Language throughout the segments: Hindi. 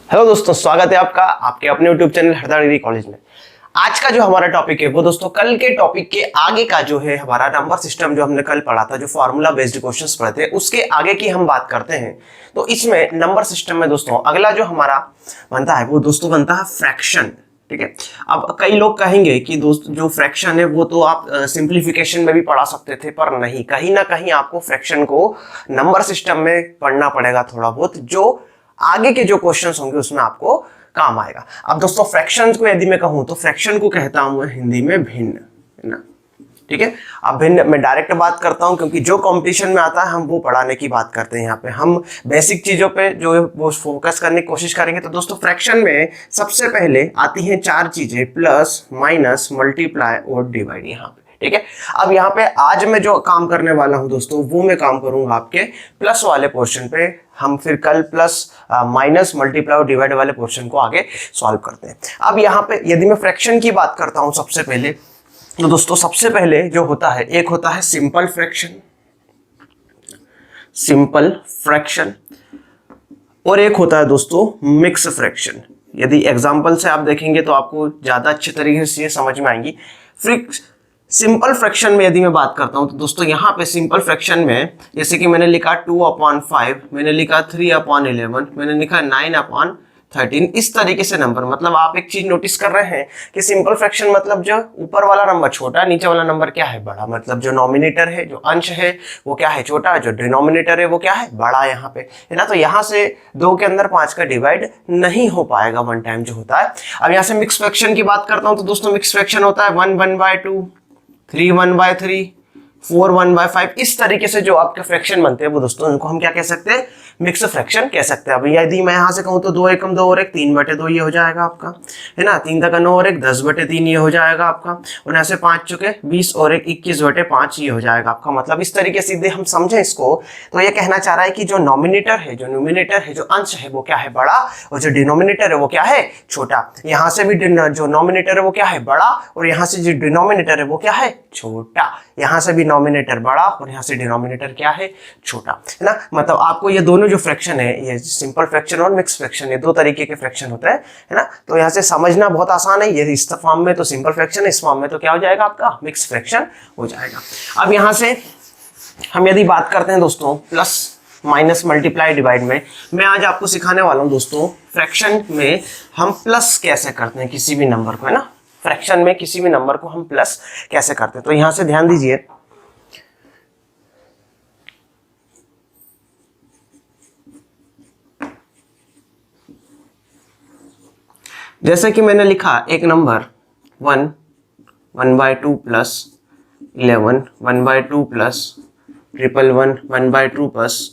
हेलो दोस्तों, स्वागत है आपका आपके अपने YouTube channel Harda degree college में। आज का जो हमारा टॉपिक है वो दोस्तों कल के टॉपिक के आगे का जो है हमारा नंबर सिस्टम जो हमने कल पढ़ा था, जो फॉर्मूला बेस्ड क्वेश्चंस पढ़े थे उसके आगे की हम बात करते हैं। तो इसमें नंबर सिस्टम में दोस्तों अगला जो हमारा बनता है वो दोस्तों बनता है फ्रैक्शन। ठीक है, अब कई लोग कहेंगे कि दोस्त जो फ्रैक्शन है वो तो आप सिंप्लीफिकेशन में भी पढ़ा सकते थे, पर नहीं, कहीं ना कहीं आपको फ्रैक्शन को नंबर सिस्टम में पढ़ना पड़ेगा थोड़ा बहुत, जो आगे के जो क्वेश्चंस होंगे उसमें आपको काम आएगा। अब दोस्तों फ्रैक्शंस को यदि मैं कहूं तो फ्रैक्शन को कहता हूं हिंदी में भिन्न, है ना। ठीक है, अब भिन्न मैं डायरेक्ट बात करता हूं क्योंकि जो कंपटीशन में आता है हम वो पढ़ाने की बात करते हैं। यहाँ पे हम बेसिक चीजों पे जो है वो फोकस करने की कोशिश करेंगे। तो दोस्तों फ्रैक्शन में सबसे पहले आती हैं चार चीजें, प्लस, माइनस, मल्टीप्लाई और डिवाइड। यहाँ पे ठीक है, अब यहाँ पे आज मैं जो काम करने वाला हूं दोस्तों वो मैं काम करूंगा आपके प्लस वाले पोर्शन पे। हम फिर कल प्लस, माइनस, मल्टीप्लाई और डिवाइड वाले पोर्शन को आगे सॉल्व करते हैं। अब यहाँ पे यदि मैं फ्रैक्शन की बात करता हूं सबसे पहले, तो दोस्तों सबसे पहले जो होता है एक होता है सिंपल फ्रैक्शन, सिंपल फ्रैक्शन, और एक होता है दोस्तों मिक्स फ्रैक्शन। यदि एग्जांपल से आप देखेंगे तो आपको ज्यादा अच्छे तरीके से ये समझ में आएंगी। सिंपल फ्रैक्शन में यदि मैं बात करता हूं तो दोस्तों यहाँ पे सिंपल फ्रैक्शन में जैसे कि मैंने लिखा 2/5, मैंने लिखा 3/11, मैंने लिखा 9/13, इस तरीके से नंबर, मतलब आप एक चीज नोटिस कर रहे हैं कि सिंपल फ्रैक्शन मतलब जो ऊपर वाला नंबर छोटा है, नीचे वाला नंबर क्या है बड़ा, मतलब जो नॉमिनेटर है, जो अंश है वो क्या है छोटा, जो डिनोमिनेटर है वो क्या है बड़ा यहाँ पे, है ना। तो यहाँ से 2 के अंदर 5 का डिवाइड नहीं हो पाएगा वन टाइम जो होता है। अब यहाँ से मिक्स फ्रैक्शन की बात करता हूँ तो दोस्तों मिक्स फ्रैक्शन होता है 1 1/2, 3 1/3, 4 1/5, इस तरीके से जो आपके फ्रैक्शन बनते हैं वो दोस्तों इनको हम क्या कह सकते हैं, मिक्स फ्रैक्शन कह सकते हैं। अब यदि मैं यहाँ से कहूँ तो 2 एकम 2 और 1 3/2 ये हो जाएगा आपका, है ना। 3 का 9 और 1 10/3 ये हो जाएगा आपका, और यहाँ से 5 चुके 20 और 1 21/5 ये हो जाएगा आपका। मतलब इस तरीके से यदि हम समझें इसको तो ये कहना चाह रहा है कि जो नॉमिनेटर है, जो न्यूमिनेटर है, जो अंश है वो क्या है बड़ा, और जो डिनोमिनेटर है वो क्या है छोटा। यहाँ से भी जो नॉमिनेटर है वो क्या है बड़ा, और यहाँ से जो डिनोमिनेटर है वो क्या है छोटा। यहाँ से भी नॉमिनेटर बड़ा और यहाँ से डिनोमिनेटर क्या है छोटा, है ना। मतलब आपको ये दोनों जो फ्रैक्शन है, ये सिंपल फ्रैक्शन और मिक्स फ्रैक्शन, ये दो तरीके के फ्रैक्शन होते हैं, है ना। तो यहाँ से समझना बहुत आसान है। ये इस फॉर्म में तो सिंपल फ्रैक्शन है, इस फॉर्म में तो क्या हो जाएगा आपका मिक्स फ्रैक्शन हो जाएगा। अब यहाँ से हम यदि बात करते हैं दोस्तों प्लस, माइनस, मल्टीप्लाई, डिवाइड में, मैं आज आपको सिखाने वाला हूँ दोस्तों फ्रैक्शन में हम प्लस कैसे करते हैं किसी भी नंबर को, है ना। फ्रैक्शन में किसी भी नंबर को हम प्लस कैसे करते हैं, तो यहां से ध्यान दीजिए। जैसे कि मैंने लिखा एक नंबर 1 1/2 प्लस 11 1/2 प्लस 111 1/2 प्लस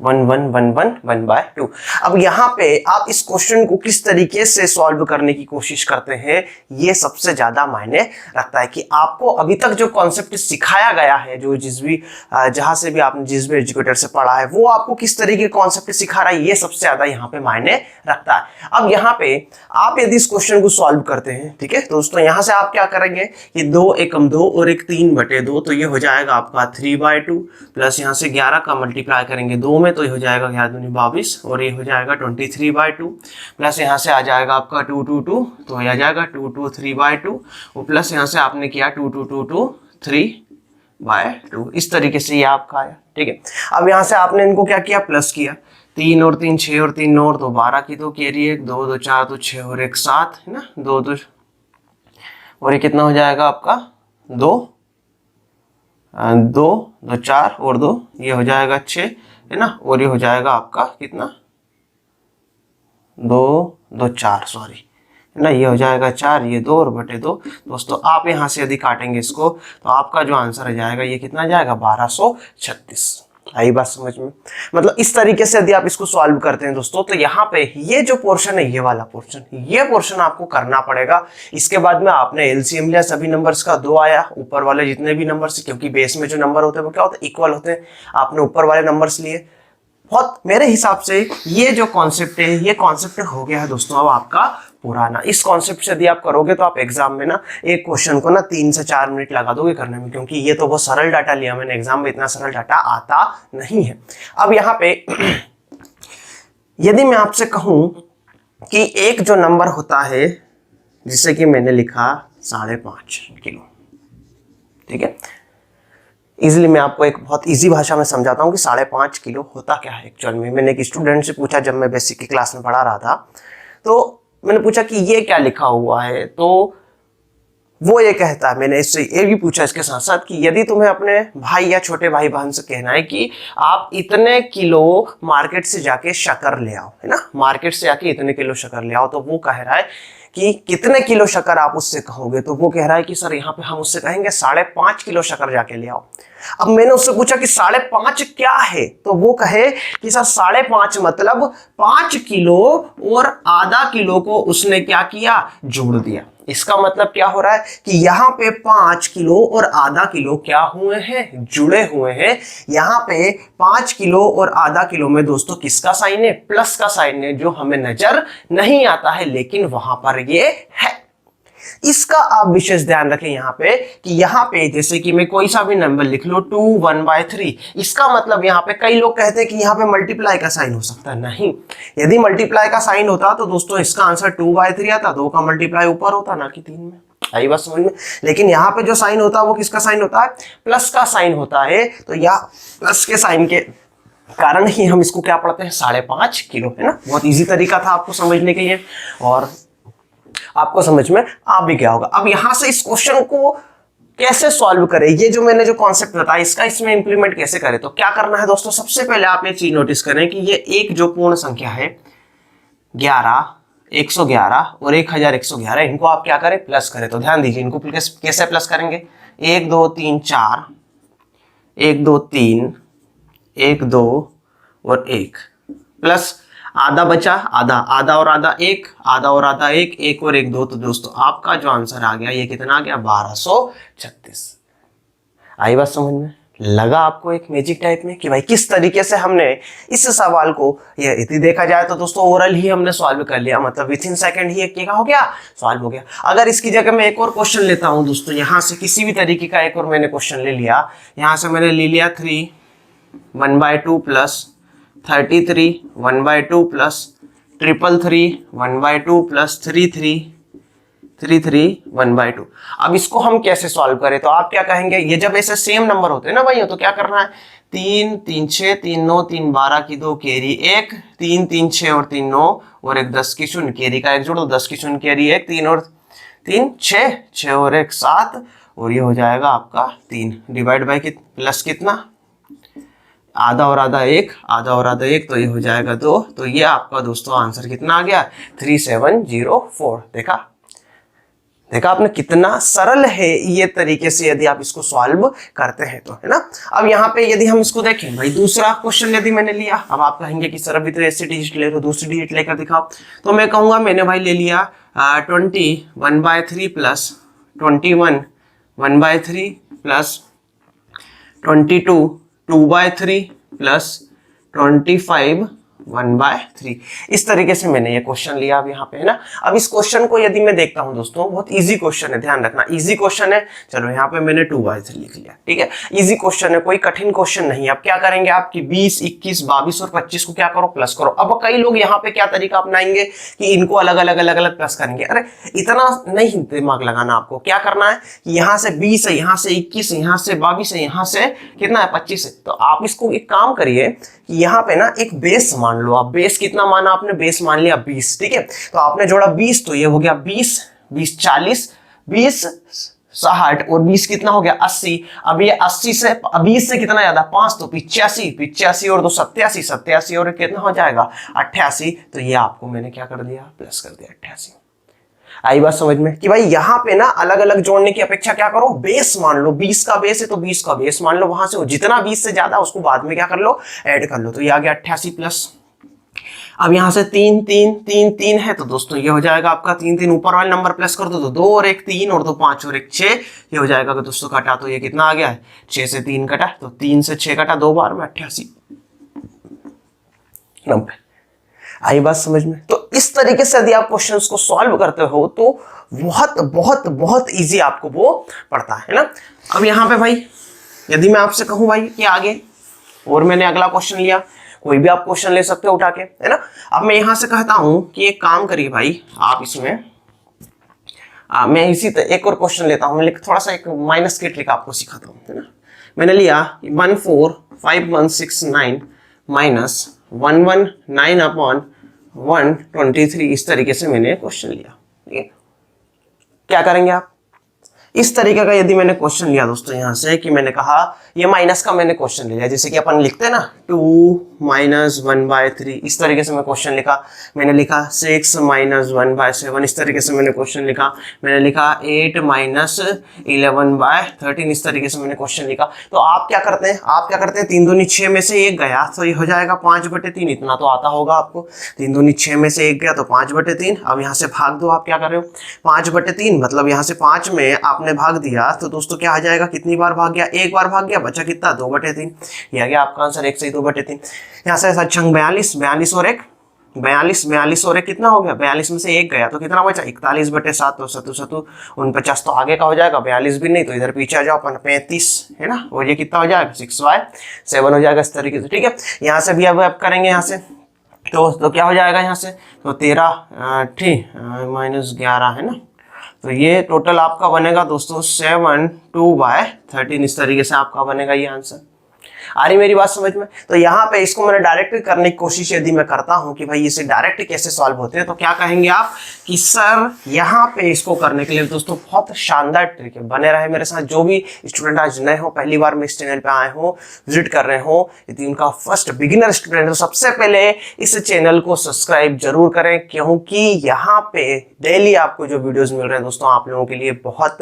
1 1 1 1 1/2। अब यहाँ पे आप इस क्वेश्चन को किस तरीके से सॉल्व करने की कोशिश करते हैं ये सबसे ज्यादा मायने रखता है कि आपको अभी तक जो कॉन्सेप्ट सिखाया गया है, जो जिस भी जहां से भी आपने जिस भी एजुकेटर से पढ़ा है वो आपको किस तरीके का कॉन्सेप्ट सिखा रहा है, ये सबसे ज्यादा यहाँ पे मायने रखता है। अब यहाँ पे आप यदि इस क्वेश्चन को सॉल्व करते हैं, ठीक है दोस्तों, यहाँ से आप क्या करेंगे, ये 2 एकम 2 और 1 3/2, तो ये हो जाएगा आपका 3/2, प्लस यहाँ से 11 का मल्टीप्लाई करेंगे 2 में तो ये हो जाएगा 11 दूनी 22, और ये हो जाएगा 23/2, प्लस यहाँ से आ जाएगा आपका 2 2 2, तो ये आ जाएगा 2 2 3/2, और प्लस यहाँ से आपने किया 2 2 2 2 3/2, इस तरीके से ये आपका आया। ठीक है, अब यहाँ से आपने इनको क्या किया, प्लस किया, 3 और 3 6 और 3 9 और 2 12 की 2 कैरी 1 2 2 4 2 6 और 1 7, है ना। 2 2 और ये कितना हो जाएगा आपका 2 2 2 4 और 2, ये हो जाएगा 6, है ना। और ये हो जाएगा आपका कितना 2 2 4, सॉरी, है ना, ये हो जाएगा 4, ये 2 और बटे 2। दोस्तों आप यहाँ से यदि काटेंगे इसको तो आपका जो आंसर आ जाएगा ये कितना जाएगा 1236। आई बात समझ में। मतलब इस तरीके से यदि आप इसको सॉल्व करते हैं दोस्तों तो यहाँ पे ये जो पोर्शन है, ये वाला पोर्शन, ये पोर्शन आपको करना पड़ेगा। इसके बाद में आपने एलसीएम लिया, सभी नंबर्स का 2 आया, ऊपर वाले जितने भी नंबर्स, क्योंकि बेस में जो नंबर होते हैं वो क्या होते हैं इक्वल होते हैं, आपने ऊपर वाले नंबर्स लिए। बहुत मेरे हिसाब से ये जो कॉन्सेप्ट है, ये कॉन्सेप्ट हो गया है दोस्तों अब आपका पुराना। इस कॉन्सेप्ट से यदि आप करोगे तो आप एग्जाम में ना एक क्वेश्चन को ना 3 से 4 मिनट लगा दोगे करने में, क्योंकि ये तो बहुत सरल डाटा लिया मैंने, एग्जाम में इतना सरल डाटा आता नहीं है। अब यहाँ पे यदि मैं आपसे कहूं कि एक जो नंबर होता है जिसे कि मैंने लिखा 5.5 किलो, ठीक है, इजिली मैं आपको एक बहुत इजी भाषा में समझाता हूं कि 5.5 किलो होता क्या है एक्चुअल में। मैंने एक स्टूडेंट से पूछा जब मैं बेसिक की क्लास में पढ़ा रहा था, तो मैंने पूछा कि ये क्या लिखा हुआ है, तो वो ये कहता है, मैंने इससे ये भी पूछा इसके साथ साथ कि यदि तुम्हें अपने भाई या छोटे भाई बहन से कहना है कि आप इतने किलो मार्केट से जाके शक्कर ले आओ, है ना, मार्केट से जाके इतने किलो शक्कर ले आओ, तो वो कह रहा है कि कितने किलो शक्कर आप उससे कहोगे, तो वो कह रहा है कि सर यहाँ पे हम उससे कहेंगे 5.5 किलो शक्कर जाके ले आओ। अब मैंने उससे पूछा कि 5.5 क्या है, तो वो कहे कि सर 5.5 मतलब 5 किलो और आधा किलो को उसने क्या किया, जोड़ दिया। इसका मतलब क्या हो रहा है कि यहाँ पे 5 किलो और आधा किलो क्या हुए हैं, जुड़े हुए हैं। यहाँ पे 5 किलो और आधा किलो में दोस्तों किसका साइन है, प्लस का साइन है, जो हमें नजर नहीं आता है लेकिन वहां पर ये है। इसका आप विशेष ध्यान रखें यहाँ पे कि यहाँ पे जैसे कि मैं कोई सा भी नंबर लिख लो 2 1/3, इसका मतलब यहाँ पे कई लोग कहते हैं कि यहाँ पे मल्टीप्लाई का साइन हो सकता है, नहीं। यदि मल्टीप्लाई का साइन होता तो दोस्तों इसका आंसर 2/3 आता, 2 का मल्टीप्लाई ऊपर होता ना कि 3 में, आई बात समझ में। लेकिन यहाँ पे जो साइन होता है वो किसका साइन होता है, प्लस का साइन होता है। तो यह प्लस के साइन के कारण ही हम इसको क्या पढ़ते हैं, 5.5 किलो, है ना। बहुत ईजी तरीका था आपको समझने के लिए और आपको समझ में आ भी गया होगा। अब यहां से इस क्वेश्चन को कैसे सॉल्व करें, ये जो मैंने जो कॉन्सेप्ट बताया इसका इसमें इंप्लीमेंट कैसे करें, तो क्या करना है दोस्तों, सबसे पहले आप एक चीज नोटिस करें कि ये एक जो पूर्ण संख्या है 111 और 1111, इनको आप क्या करें, प्लस करें। तो ध्यान दीजिए इनको कैसे प्लस करेंगे, 1 2 3 4, 1 2 3, 1 2 और 1 प्लस आधा बचा, आधा आधा और आधा 1, आधा और आधा 1, 1 और 1 2, तो दोस्तों आपका जो आंसर आ गया ये कितना आ गया, 1236। आई बात समझ में, लगा आपको एक मैजिक टाइप में कि भाई किस तरीके से हमने इस सवाल को, ये यदि देखा जाए तो दोस्तों ओरल ही हमने सॉल्व कर लिया, मतलब विथ इन सेकंड ही एक क्या हो गया, सॉल्व हो गया। अगर इसकी जगह मैं एक और क्वेश्चन लेता हूं दोस्तों, यहां से किसी भी तरीके का एक और मैंने क्वेश्चन ले लिया, यहां से मैंने ले लिया 3 1/2 प्लस 33 1/2 प्लस 333 1/2 प्लस 33 1/2। अब इसको हम कैसे सॉल्व करें, तो आप क्या कहेंगे, ये जब ऐसे सेम नंबर होते हैं ना भाई, तो क्या करना है, 3 3 6 3 9 3 12 की 2 कैरी 1, 3 3 6 और 3 9 और 1 10 की 0, कैरी का 1 जोड़ो, 10 की 0 कैरी 1, 3 और 3 6, 6 और 1 7 और ये हो जाएगा आपका 3 डिवाइड बाई प्लस कितना, आधा और आधा 1, आधा और आधा 1, तो ये हो जाएगा 2। तो ये आपका दोस्तों आंसर कितना आ गया, 3704। देखा आपने कितना सरल है ये तरीके से यदि आप इसको सॉल्व करते हैं तो, है ना। अब यहाँ पे यदि हम इसको देखें भाई, दूसरा क्वेश्चन यदि मैंने लिया, अब आप कहेंगे कि सर अभी तो ऐसे डिजिट ले, तो दूसरी डिजिट लेकर दिखाओ, तो मैं कहूंगा मैंने भाई ले लिया 20 1/3 प्लस 21 1/3 प्लस 22 2/3 प्लस 25 1/3। इस तरीके से मैंने ये क्वेश्चन लिया अब यहाँ पे, है ना। अब इस क्वेश्चन को यदि मैं देखता हूं दोस्तों, बहुत इजी क्वेश्चन है, ध्यान रखना इजी क्वेश्चन है। चलो यहाँ पे मैंने 2/3 लिख लिया, ठीक है, इजी क्वेश्चन है, कोई कठिन क्वेश्चन नहीं है। अब क्या करेंगे आपकी 20 21 22 और 25 को क्या करो, प्लस करो। अब कई लोग यहाँ पे क्या तरीका अपनाएंगे कि इनको अलग अलग प्लस करेंगे। अरे इतना नहीं दिमाग लगाना, आपको क्या करना है कि यहाँ से 20 है, यहाँ से 21 है, यहाँ से 22 है, यहाँ से कितना है 25 है। तो आप इसको एक काम करिए कि यहाँ पे ना एक बेस मान लो आप, बेस कितना माना आपने, बेस मान लिया 20, ठीक है। तो आपने जोड़ा 20, तो ये हो गया 20 20 40 20 60 और 20 कितना हो गया 80। अब ये 80 से 20 से कितना ज्यादा 5, तो 85 और 2 87 और कितना हो जाएगा 88। तो ये आपको मैंने क्या कर दिया, प्लस कर दिया 88। आई बात समझ में कि भाई यहाँ पे ना अलग अलग जोड़ने की अपेक्षा क्या करो, बेस मान लो, 20 का बेस है तो 20 का बेस मान लो, वहां से जितना 20 से ज्यादा उसको बाद में क्या कर लो, ऐड कर लो। तो ये आ गया 88 प्लस, अब यहां से 3 3 3 3 है, तो दोस्तों ये हो जाएगा आपका 3 3 ऊपर वाले नंबर प्लस कर दो, तो 2 और 1 3 और 2 5 और 1 6, ये हो जाएगा दोस्तों कटा, तो ये कितना आ गया है 6 से 3 कटा, तो 3 से 6 कटा 2 बार में 88 90। आई बात समझ में। तो इस तरीके से यदि आप क्वेश्चंस को सॉल्व करते हो तो बहुत बहुत बहुत इजी आपको वो पड़ता है ना। अब यहाँ पे भाई यदि मैं आपसे कहूं भाई कि आगे, और मैंने अगला क्वेश्चन लिया, कोई भी आप क्वेश्चन ले सकते हो उठा के, है ना। अब मैं यहां से कहता हूं कि एक काम करिए भाई, आप इसमें मैं एक और क्वेश्चन लेता हूं, लेकिन थोड़ा सा एक माइनस की ट्रिक आपको सिखाता हूं, है ना। मैंने लिया 145,169 माइनस 119 अपॉन 123, इस तरीके से मैंने क्वेश्चन लिया, ठीक है। क्या करेंगे आप, इस तरीके का यदि मैंने क्वेश्चन लिया दोस्तों, यहां से कि मैंने कहा ये माइनस का मैंने क्वेश्चन ले लिया, जैसे कि अपन लिखते हैं ना 2 माइनस 1/3, इस तरीके से मैं क्वेश्चन लिखा। मैंने लिखा 6 माइनस 1/7, इस तरीके से मैंने क्वेश्चन लिखा। मैंने लिखा 8 माइनस 11/13, इस तरीके से मैंने क्वेश्चन लिखा। तो आप क्या करते हैं, 3 दूनी 6 में से 1 गया तो ये हो जाएगा 5/3, इतना तो आता होगा आपको। 3 दूनी 6 में से 1 गया तो 5/3। अब यहाँ से भाग दो, आप क्या कर रहे हो, 5/3 मतलब यहाँ से 5 में आपने भाग दिया तो दोस्तों क्या आ जाएगा, कितनी बार भाग गया, 1 बार भाग गया, बचा कितना 2/3। ये आ गया आपका आंसर, 1 से 2/3। यहाँ से ऐसा छंग 42 और 1 कितना हो गया, 42 में से 1 गया तो कितना बचा 41/7, तो 7 49 तो आगे का हो जाएगा, 42 भी नहीं तो इधर पीछे आ जाओ अपन 35, है ना। और ये कितना हो जाएगा 6/7 हो जाएगा इस तरीके से, ठीक है। यहाँ से भी अब करेंगे, यहाँ से तो क्या हो जाएगा, यहाँ से तो 13 ठीक माइनस 11, है ना। तो ये टोटल आपका बनेगा दोस्तों 7/2/13, इस तरीके से आपका बनेगा ये आंसर। आ रही मेरी बात समझ में। तो यहाँ पे इसको मैंने डायरेक्ट करने की कोशिश यदि मैं करता हूं कि भाई इसे डायरेक्ट कैसे सॉल्व होते हैं, तो क्या कहेंगे आप कि सर यहाँ पे इसको करने के लिए दोस्तों बहुत शानदार ट्रिक है। बने रहे मेरे साथ, जो भी स्टूडेंट आज नए हो, पहली बार में इस चैनल पे आए हो, विजिट कर रहे हो, यदि उनका फर्स्ट बिगिनर स्टूडेंट हो, सबसे पहले इस चैनल को सब्सक्राइब जरूर करें, क्योंकि यहाँ पे डेली आपको जो वीडियोज मिल रहे हैं दोस्तों, आप लोगों के लिए बहुत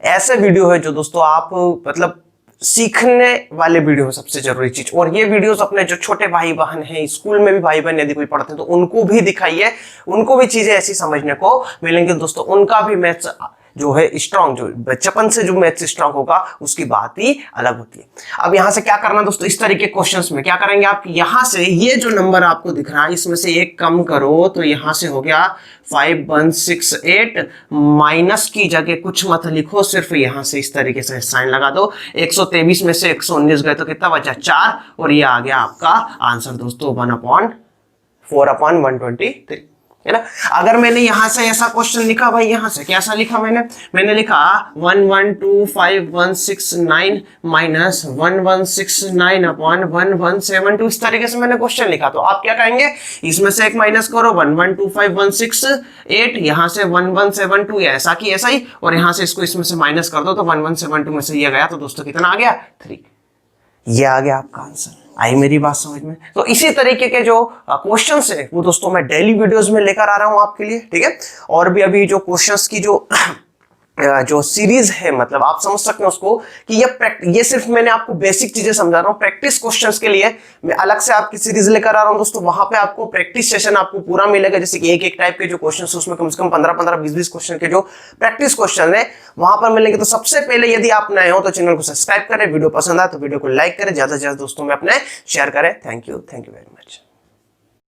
ऐसे वीडियो है जो दोस्तों आप मतलब सीखने वाले वीडियो है सबसे जरूरी चीज। और ये वीडियोस अपने जो छोटे भाई बहन हैं, स्कूल में भी भाई बहन यदि कोई पढ़ते हैं तो उनको भी दिखाइए, उनको भी चीजें ऐसी समझने को मिलेंगी दोस्तों। उनका भी मैथ्स जो है स्ट्रांग, जो बचपन से जो मैथ्स स्ट्रांग होगा उसकी बात ही अलग होती है। अब यहां से क्या करना दोस्तों, इस तरीके के क्वेश्चंस में क्या करेंगे आप, यहां से ये जो नंबर आपको दिख रहा है इसमें से एक कम करो, तो यहां से हो गया 5168, माइनस की जगह कुछ मत लिखो, सिर्फ यहां से इस तरीके से साइन लगा दो। 123 में से 119 गए तो कितना बचा 4, और ये आ गया आपका आंसर दोस्तों 1/4/123, है ना। अगर मैंने यहां से ऐसा क्वेश्चन लिखा भाई, यहां से कैसा लिखा मैंने लिखा 1125169 माइनस 1169/1172, इस तरीके से मैंने क्वेश्चन लिखा। तो आप क्या कहेंगे, इसमें से एक माइनस करो 1125168, यहां से 1172 ऐसा की ऐसा ही, और यहां से इसको इसमें से माइनस कर दो तो 1172 में से ये गया तो दोस्तों कितना आ गया 3। ये आ गया आपका आंसर। आई मेरी बात समझ में। तो इसी तरीके के जो क्वेश्चंस है वो दोस्तों मैं डेली वीडियोस में लेकर आ रहा हूं आपके लिए, ठीक है। और भी अभी जो क्वेश्चंस की जो सीरीज है, मतलब आप समझ सकते हैं उसको कि ये सिर्फ मैंने आपको बेसिक चीजें समझा रहा हूँ। प्रैक्टिस क्वेश्चंस के लिए मैं अलग से आपकी सीरीज लेकर आ रहा हूँ दोस्तों। वहां पे आपको प्रैक्टिस सेशन आपको पूरा मिलेगा, जैसे कि एक टाइप के जो क्वेश्चंस उसमें कम से कम 15-15, 20-20 क्वेश्चन के जो प्रैक्टिस क्वेश्चन है वहां पर मिलेंगे। तो सबसे पहले यदि आप नए हो तो चैनल को सब्सक्राइब करें, वीडियो पसंद आए तो वीडियो को लाइक करें, ज्यादा से ज्यादा दोस्तों में अपने शेयर करें। Thank you very much.